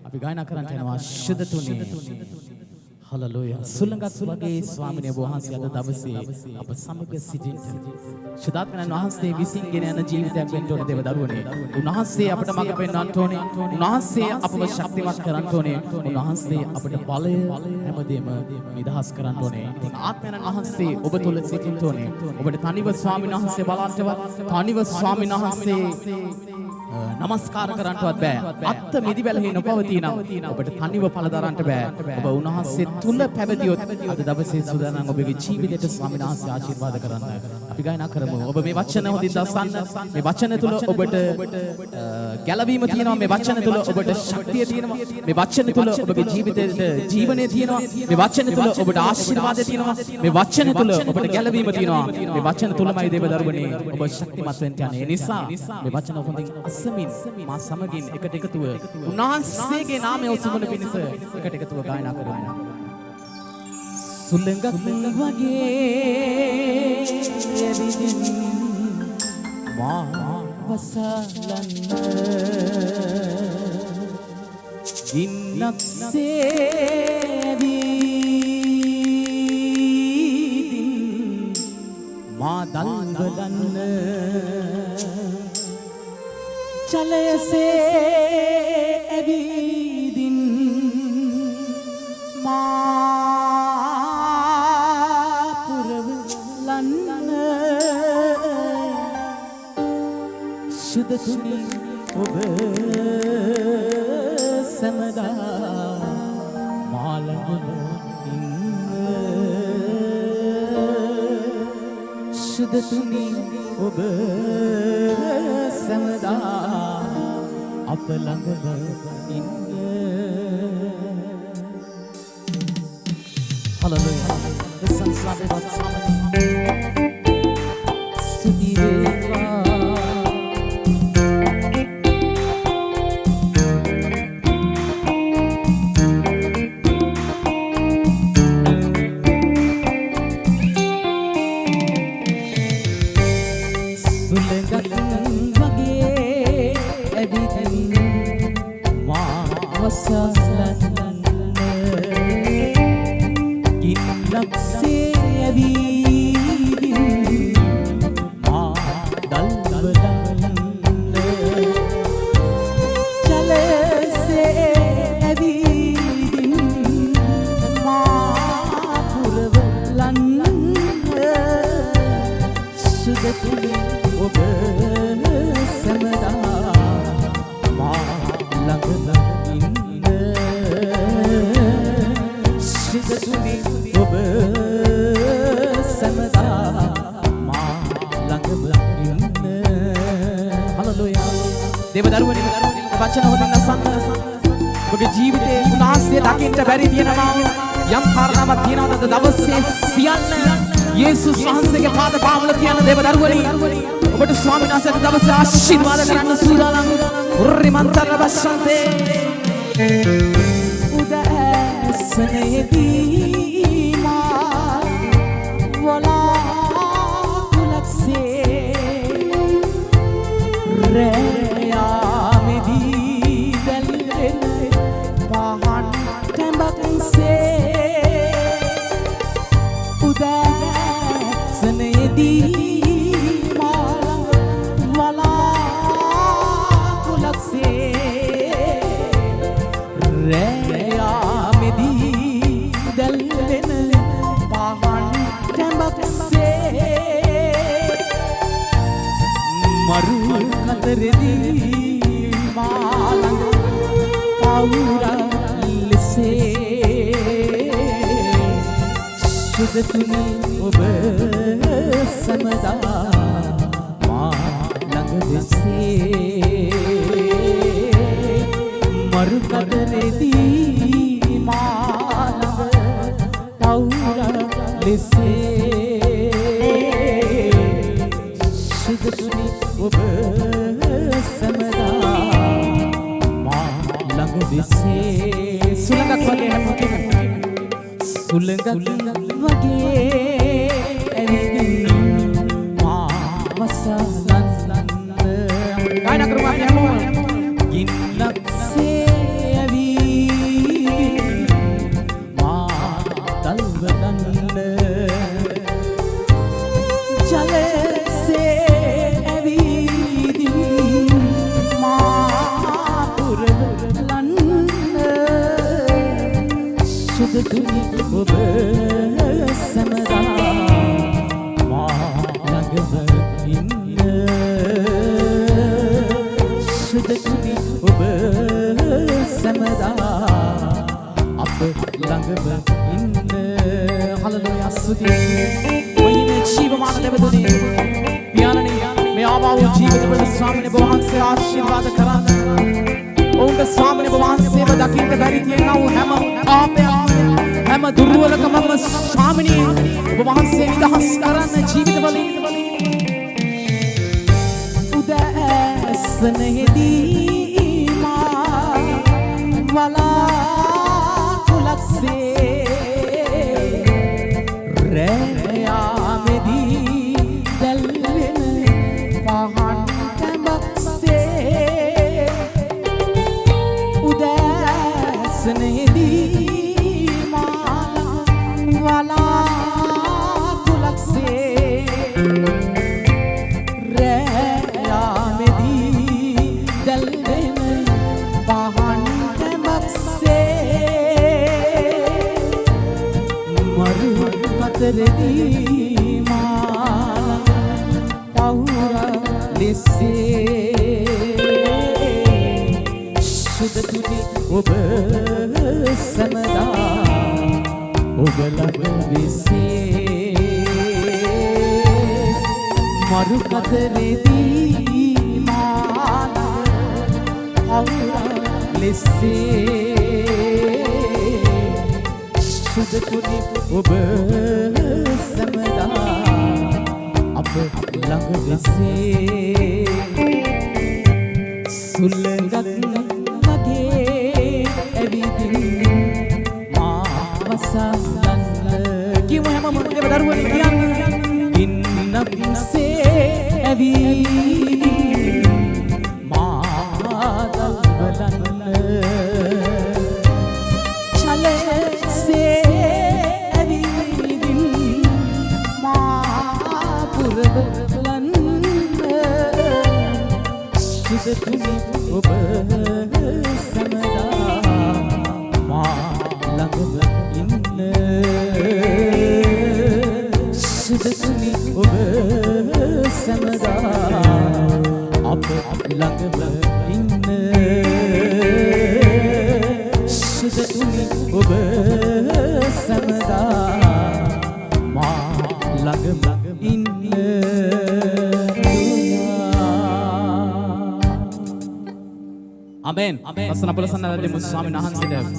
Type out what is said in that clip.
අපි ගායනා කරන්න යනවා ශුද්ධ තුනේ. හලලුයා. සුළඟක් වගේ ස්වාමිනේ වහන්සේ අද දවසේ අප සමග සිටින්න. ශුද්ධාත්මයන් වහන්සේ විසින් ගෙන යන ජීවිතයක් වෙන්න ඕනේ දේව දරුවනේ. උන්වහන්සේ අපට මඟ පෙන්වන්න ඕනේ. උන්වහන්සේ අපව ශක්තිමත් කරන්න ඕනේ. උන්වහන්සේ අපට බලය හැමදේම නිදහස් කරන්න ඕනේ. ඉතින් ආත්මයන් වහන්සේ ඔබ තුල සිටින්න ඕනේ. ඔබට තනිව ස්වාමීන් වහන්සේ බලන්නවත් තනිව ස්වාමීන් වහන්සේ නමස්කාර කරන්නවත් බෑ. අත්ත මිදිවැලෙහි නොපවතිනම් ඔබට තනිව පළදරන්නට බෑ. ඔබ උන්වහන්සේ තුල පැවතියොත් අද දවසේ සූදානම් ඔබගේ ජීවිතයට ස්වාමීන් වහන්සේ ආශිර්වාද කරන්න. අපි ගායනා කරමු. ඔබ මේ වචන හොඳින් දසන්න. මේ වචන තුල ඔබට ගැලවීම තියෙනවා. මේ වචන තුල ඔබට ශක්තිය තියෙනවා. මේ වචන තුල ඔබගේ ජීවිතයට ජීවනය තියෙනවා. මේ වචන තුල ඔබට ආශිර්වාදය තියෙනවා. මේ වචන තුල ඔබට ගැලවීම තියෙනවා. මේ වචන තුලමයි දේව දරුවනේ ඔබ ශක්තිමත් වෙන්න යන්නේ. ඒ නිසා මේ වචන හොඳින් අසමින් මා සමගින් එකට එකතුව උන්වහන්සේගේ නාමය උසුමන පිණිස එකට එකතුව ගායනා කරමු. සුළඟක් වගේ එවිදින් මා වසලන්න ගින්නක්සේ එවිදින් මා දල්වලන්න චලයසේ ඇවිදින් මා පුරවලන්න සුද තුනි ඔබ සමදා මාළඟ ඉන්න සුද තුනි ඔබ සමදා අප ළඟම ඉන්න. හලලුයා. සංස්ලාපවත් ස්තුති වේවා. වචන හොඳින් අසන්න. ඔබගේ ජීවිතේ උන්වහන්සේ දකින්න බැරි තියෙනවා. යම් කාරණාවක් තියෙනවද දවසේ සියල්ල යේසුස් වහන්සේගේ පාද පාමුල තියන දේව දරුවනි. ඔබට ස්වාමීන් වහන්සේට දවසේ ආශිර්වාද කරන්න සූදානම්. උර්රිමන්තර බස්සන්තේ උදෑසනේදී මා වලාකුලක්සේ කතරදී මාළඟ පවුරා ලෙසේ සුද තුනි ඔබ සමදා මා ළඟ දෙසේ මරු කතරදී මාළඟ පවුරා ලෙසේ සුද තුනි ඔබ සුළඟක් වගේ හැමෝටම සුළඟක් වගේ ඇවිදින් මා වසලන්න. ගායනා කරමු අපි හැමෝම. ගින්නක්සේ ඇවිදින් සුදතුනි ඔබ සැමදා මා ළඟම ඉන්න සුදතුනි ඔබ සැමදා අප ළඟම ඉන්න හලලුයා සුදි ඔයිනේ ජීවමාන දෙවතුනි පියාණනි මේ ආවාව ජීවිතවල ස්වාමීන් වහන්සේ ආශිර්වාද කරන්න ඔවුන්ට ස්වාමීන් වහන්සේව දකින්න බැරි තියෙනා වූ හැම පාපයක්ම හැම දුර්වලකමක්ම ස්වාමීනි ඔබ වහන්සේ නිදහස් කරන්න ජීවිතවලින් උදෑසනේදී මා වලාකුලක්සේ රැයාමේදී දැල්වෙන පහන් කැමක්සේ උදෑසනේදී මා වලාකුලක්සේ රැයාමේදී දැල්වෙන පහන් කැමක්සේ මරු අතරදී මා පවුරා ලෙසේ සුදතුනි ඔබ සැමදා ඔබ ළඟ විසේ මරු අතරදී මා පවුරා ලෙසේ සුදතුනි ඔබ සැමදා අප ළඟ විසේ සුළඟක් වගේ ඇවිදින් මා වසන්න කිව්ව හැමෝම ඒව දරුවනේ කියන්නේ ඉන්නම්සේ ඇවිදින් මා දල්වලන්න චලසේ ඇවිදින් මා පුරවලන්න සුදතුනි ඔබ සැමදා මා ළඟම ඉන්න සුදතුනි ඔබ සැමදා අප ළඟම ඉන්න සුදතුනි ඔබ සැමදා මා ළඟම ඉන්න Amen. Amen. Pasal apa lasan ada di Muslim Nahan Sidab.